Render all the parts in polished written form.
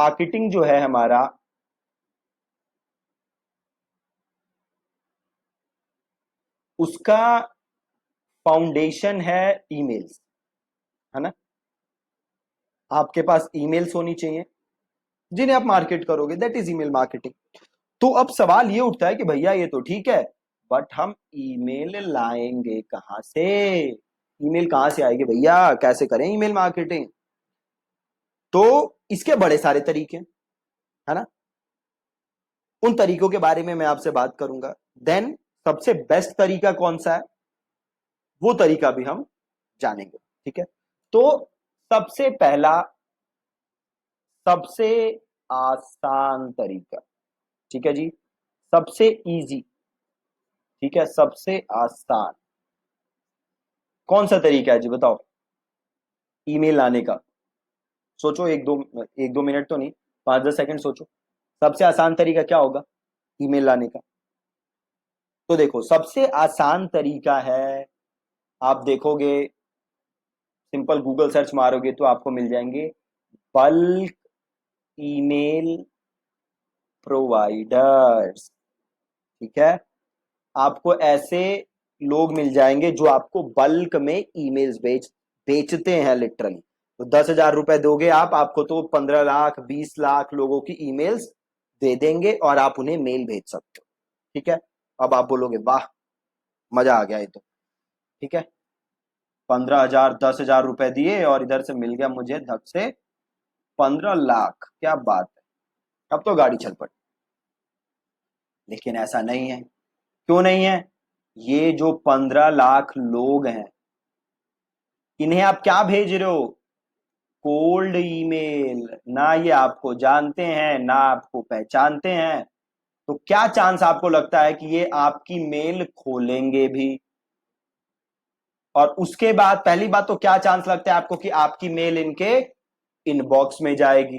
Marketing जो है हमारा, उसका फाउंडेशन है ईमेल्स, है ना। आपके पास ईमेल्स होनी चाहिए जिन्हें आप मार्केट करोगे, दैट इज ईमेल मार्केटिंग। तो अब सवाल ये उठता है कि भैया ये तो ठीक है, बट हम ईमेल लाएंगे कहां से? ईमेल कहां से आएगी भैया, कैसे करें ईमेल मार्केटिंग? तो इसके बड़े सारे तरीके हैं, है ना। उन तरीकों के बारे में मैं आपसे बात करूंगा। देन सबसे बेस्ट तरीका कौन सा है, वो तरीका भी हम जानेंगे, ठीक है। तो सबसे पहला, सबसे आसान तरीका, ठीक है जी, सबसे इजी, ठीक है, सबसे आसान कौन सा तरीका है जी, बताओ, ईमेल लाने का। सोचो, एक दो मिनट तो नहीं, 5-10 सेकंड सोचो, सबसे आसान तरीका क्या होगा ईमेल लाने का। तो देखो, सबसे आसान तरीका है, आप देखोगे, सिंपल गूगल सर्च मारोगे तो आपको मिल जाएंगे, बल्क ईमेल प्रोवाइडर्स, ठीक है। आपको ऐसे लोग मिल जाएंगे जो आपको बल्क में ईमेल्स बेचते हैं लिटरली। तो 10,000 रुपए दोगे आप, आपको तो 15 लाख 20 लाख लोगों की ईमेल्स दे देंगे और आप उन्हें मेल भेज सकते हो, ठीक है। अब आप बोलोगे वाह, मजा आ गया ये तो, ठीक है, 15,000 10,000 रुपए दिए और इधर से मिल गया मुझे धक से 15 लाख, क्या बात है, अब तो गाड़ी चल पड़ी। लेकिन ऐसा नहीं है। क्यों नहीं है? ये जो 15 लाख लोग हैं, इन्हें आप क्या भेज रहे हो? Cold email. ना ये आपको जानते हैं ना आपको पहचानते हैं, तो क्या चांस आपको लगता है कि ये आपकी मेल खोलेंगे भी? और उसके बाद पहली बात तो क्या चांस लगता है आपको कि आपकी मेल इनके इनबॉक्स में जाएगी?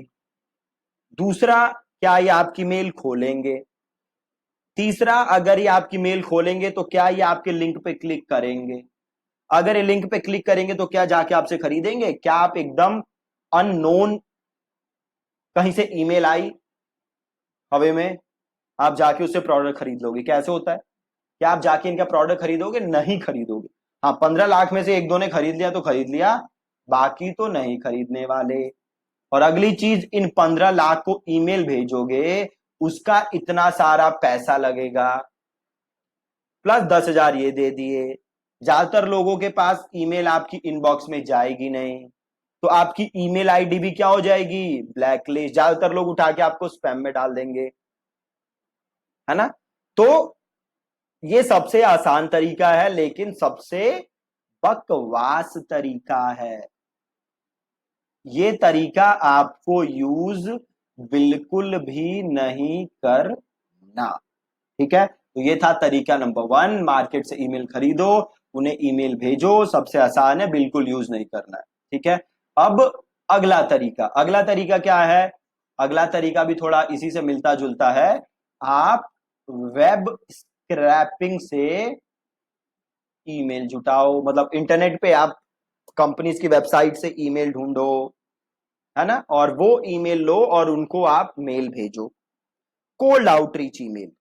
दूसरा, क्या ये आपकी मेल खोलेंगे? तीसरा, अगर ये आपकी मेल खोलेंगे तो क्या ये आपके लिंक पे क्लिक करेंगे? अगर ये लिंक पे क्लिक करेंगे तो क्या जाके आपसे खरीदेंगे? क्या आप एकदम अननोन कहीं से ईमेल आई हवे में, आप जाके उससे प्रोडक्ट खरीद लोगे? कैसे होता है? क्या आप जाके इनका प्रोडक्ट खरीदोगे? नहीं खरीदोगे। हाँ, 15 लाख में से एक दो ने खरीद लिया तो खरीद लिया, बाकी तो नहीं खरीदने वाले। और अगली चीज, इन 15 लाख को ईमेल भेजोगे, उसका इतना सारा पैसा लगेगा, प्लस 10,000 ये दे दिए। ज्यादातर लोगों के पास ईमेल आपकी इनबॉक्स में जाएगी नहीं, तो आपकी ईमेल आईडी भी क्या हो जाएगी? ब्लैकलिस्ट। ज्यादातर लोग उठा के आपको स्पैम में डाल देंगे, है ना। तो ये सबसे आसान तरीका है, लेकिन सबसे बकवास तरीका है। ये तरीका आपको यूज बिल्कुल भी नहीं करना, ठीक है। तो ये था तरीका नंबर 1, मार्केट से ईमेल खरीदो, उन्हें ईमेल भेजो, सबसे आसान है, बिल्कुल यूज नहीं करना है, ठीक है। अब अगला तरीका क्या है? अगला तरीका भी थोड़ा इसी से मिलता जुलता है। आप वेब स्क्रैपिंग से ईमेल जुटाओ, मतलब इंटरनेट पे आप कंपनीज की वेबसाइट से ईमेल ढूंढो, है ना, और वो ईमेल लो और उनको आप मेल भेजो। कोल्ड आउटरीच ईमेल,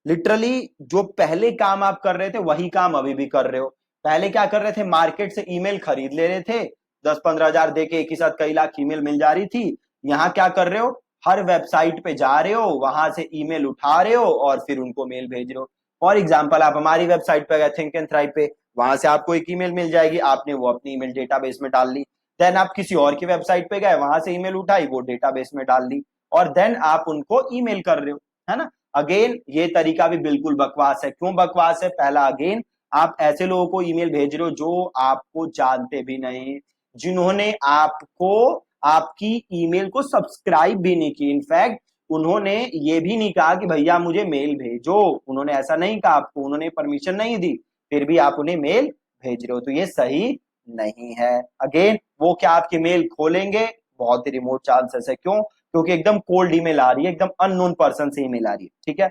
लिटरली जो पहले काम आप कर रहे थे वही काम अभी भी कर रहे हो। पहले क्या कर रहे थे? मार्केट से ईमेल खरीद ले रहे थे, 10-15 हजार दे के एक ही साथ कई लाख ईमेल मिल जा रही थी। यहां क्या कर रहे हो? हर वेबसाइट पे जा रहे हो, वहां से ईमेल उठा रहे हो और फिर उनको मेल भेज रहे हो। फॉर एग्जाम्पल, आप हमारी वेबसाइट पे गए थिंक एंड थ्राइव पे, वहां से आपको एक ईमेल मिल जाएगी, आपने वो अपनी ईमेल डेटाबेस में डाल ली। देन आप किसी और की वेबसाइट पे गए, वहां से ईमेल उठाई, वो डेटाबेस में डाल ली, और देन आप उनको ईमेल कर रहे हो, है ना। अगेन ये तरीका भी बिल्कुल बकवास है। क्यों बकवास है? पहला, अगेन आप ऐसे लोगों को ईमेल भेज रहे हो जो आपको जानते भी नहीं, जिन्होंने आपको आपकी ईमेल को सब्सक्राइब भी नहीं की। इनफैक्ट उन्होंने ये भी नहीं कहा कि भैया मुझे मेल भेजो, उन्होंने ऐसा नहीं कहा आपको, उन्होंने परमिशन नहीं दी, फिर भी आप उन्हें मेल भेज रहे हो, तो ये सही नहीं है। अगेन वो क्या आपकी मेल खोलेंगे? बहुत ही रिमोट चांसेस है। क्यों? क्योंकि एकदम कोल्ड ईमेल आ रही है, एकदम अननोन पर्सन से ईमेल आ रही है, ठीक है।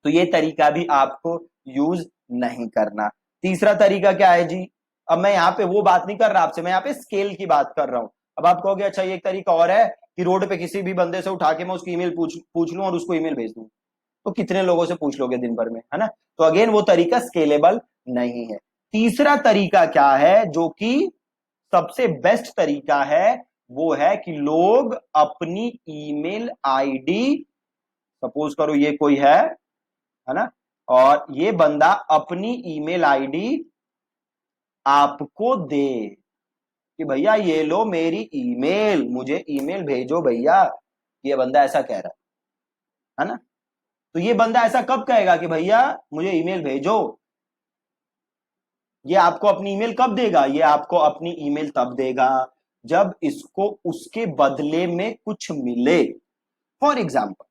तो ये तरीका भी आपको यूज नहीं करना। तीसरा तरीका क्या है जी? अब मैं यहाँ पे वो बात नहीं कर रहा आपसे, मैं यहाँ पे स्केल की बात कर रहा हूं। अब आप कहोगे अच्छा ये एक तरीका और है कि रोड पे किसी भी बंदे से उठा के मैं उसकी ईमेल पूछ पूछ लूं और उसको ईमेल भेज दूं, तो कितने लोगों से पूछ लोगे दिन भर में, है ना। तो अगेन वो तरीका स्केलेबल नहीं है। तीसरा तरीका क्या है जो कि सबसे बेस्ट तरीका है, वो है कि लोग अपनी ईमेल आईडी, सपोज करो ये कोई है ना, और ये बंदा अपनी ईमेल आईडी आपको दे कि भैया ये लो मेरी ईमेल, मुझे ईमेल भेजो भैया, ये बंदा ऐसा कह रहा है ना। तो ये बंदा ऐसा कब कहेगा कि भैया मुझे ईमेल भेजो, ये आपको अपनी ईमेल कब देगा, ये आपको अपनी ईमेल तब देगा जब इसको उसके बदले में कुछ मिले। फॉर एग्जाम्पल,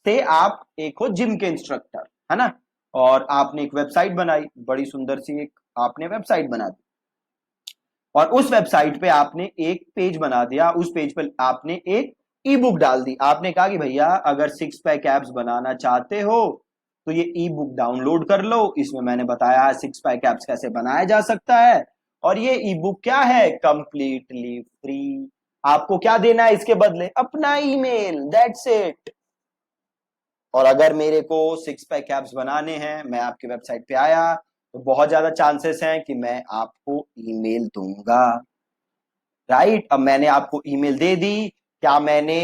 से आप एक हो जिम के इंस्ट्रक्टर, है ना, और आपने एक वेबसाइट बनाई, बड़ी सुंदर सी एक आपने वेबसाइट बना दी, और उस वेबसाइट पे आपने एक पेज बना दिया, उस पेज पे आपने एक ई बुक डाल दी। आपने कहा कि भैया अगर 6 पैक एप्स बनाना चाहते हो तो ये ई बुक डाउनलोड कर लो, इसमें मैंने बताया है 6 पैक एप्स कैसे बनाया जा सकता है, और ये ई बुक क्या है, कंप्लीटली फ्री। आपको क्या देना है इसके बदले, अपना ईमेल, दैट्स इट। और अगर मेरे को 6 पैक एप्स बनाने हैं, मैं आपकी वेबसाइट पे आया, तो बहुत ज्यादा चांसेस हैं कि मैं आपको ईमेल दूंगा, राइट। अब मैंने आपको ईमेल दे दी, क्या मैंने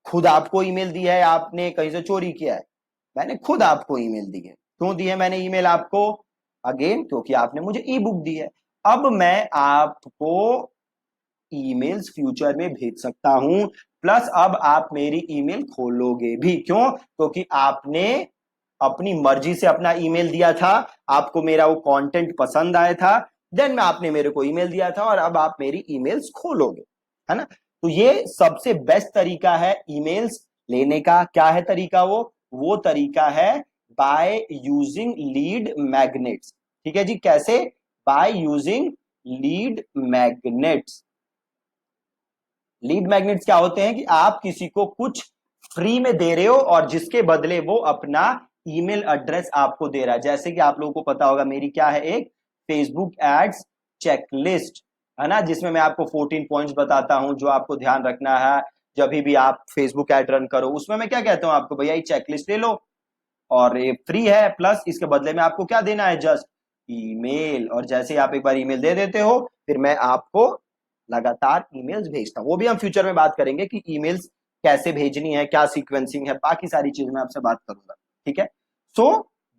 खुद आपको ईमेल दी है, आपने कहीं से चोरी किया है, मैंने खुद आपको ईमेल दी है। क्यों दी है मैंने ईमेल आपको, अगेन क्योंकि आपने मुझे ई बुक दी है। अब मैं आपको ईमेल्स फ्यूचर में भेज सकता हूं, प्लस अब आप मेरी ईमेल खोलोगे भी, क्यों, क्योंकि आपने अपनी मर्जी से अपना ईमेल दिया था, आपको मेरा वो कंटेंट पसंद आया था, देन में आपने मेरे को ईमेल दिया था और अब आप मेरी ईमेल्स खोलोगे, है ना। तो ये सबसे बेस्ट तरीका है ईमेल्स लेने का। क्या है तरीका, वो तरीका है बाय यूजिंग लीड मैग्नेट्स। ठीक है जी, कैसे, by using lead magnets. Lead magnets क्या होते हैं कि आप किसी को कुछ फ्री में दे रहे हो और जिसके बदले वो अपना ईमेल एड्रेस आपको दे रहा है। जैसे कि आप लोगों को पता होगा मेरी क्या है, एक फेसबुक एड्स चेकलिस्ट, है ना, जिसमें मैं आपको 14 पॉइंट्स बताता हूं जो आपको ध्यान रखना है जब भी आप फेसबुक एड रन करो। उसमें मैं क्या कहता हूं आपको, भैया ये चेकलिस्ट ले लो और ये फ्री है, प्लस इसके बदले में आपको क्या देना है, जस्ट ईमेल। और जैसे ही आप एक बार ईमेल दे देते हो, फिर मैं आपको लगातार ईमेल्स भेजता हूं। वो भी हम फ्यूचर में बात करेंगे कि ईमेल्स कैसे भेजनी है, क्या सीक्वेंसिंग है, बाकी सारी चीज मैं आपसे बात करूंगा, ठीक है। सो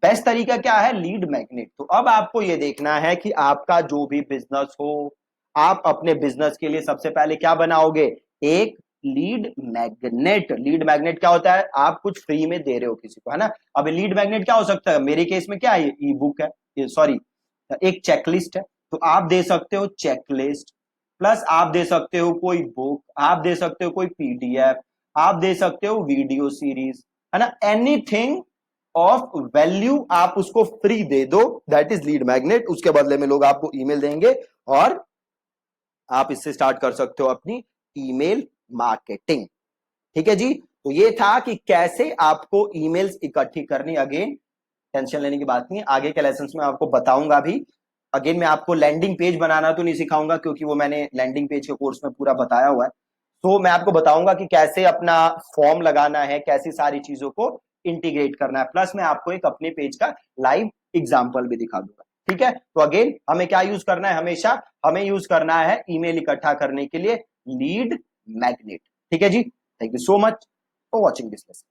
बेस्ट तरीका क्या है, लीड मैग्नेट। तो अब आपको ये देखना है कि आपका जो भी बिजनेस हो, आप अपने बिजनेस के लिए सबसे पहले क्या बनाओगे, एक लीड मैग्नेट। लीड मैग्नेट क्या होता है, आप कुछ फ्री में दे रहे हो किसी को, है ना। अब लीड मैग्नेट क्या हो सकता है, मेरे केस में क्या है, ई बुक है, सॉरी एक चेकलिस्ट है, तो आप दे सकते हो चेकलिस्ट, प्लस आप दे सकते हो कोई बुक, आप दे सकते हो कोई पीडीएफ, आप दे सकते हो वीडियो सीरीज, है ना, एनीथिंग ऑफ वैल्यू आप उसको फ्री दे दो, दैट इज लीड मैग्नेट। उसके बदले में लोग आपको ईमेल देंगे और आप इससे स्टार्ट कर सकते हो अपनी ईमेल मार्केटिंग। ठीक है जी, तो ये था कि कैसे आपको ईमेल्स इकट्ठी करनी। अगेन टेंशन लेने की बात नहीं है, आगे के लेसन में आपको बताऊंगा भी। अगेन मैं आपको लैंडिंग पेज बनाना तो नहीं सिखाऊंगा क्योंकि वो मैंने लैंडिंग पेज के कोर्स में पूरा बताया हुआ है। तो मैं आपको बताऊंगा कि कैसे अपना फॉर्म लगाना है, कैसी सारी चीजों को इंटीग्रेट करना है, प्लस मैं आपको एक अपने पेज का लाइव एग्जाम्पल भी दिखा दूंगा। ठीक है, तो अगेन हमें क्या यूज करना है, हमेशा हमें यूज करना है ईमेल इकट्ठा करने के लिए लीड मैग्नेट। ठीक है जी, thank you so much for watching this lesson.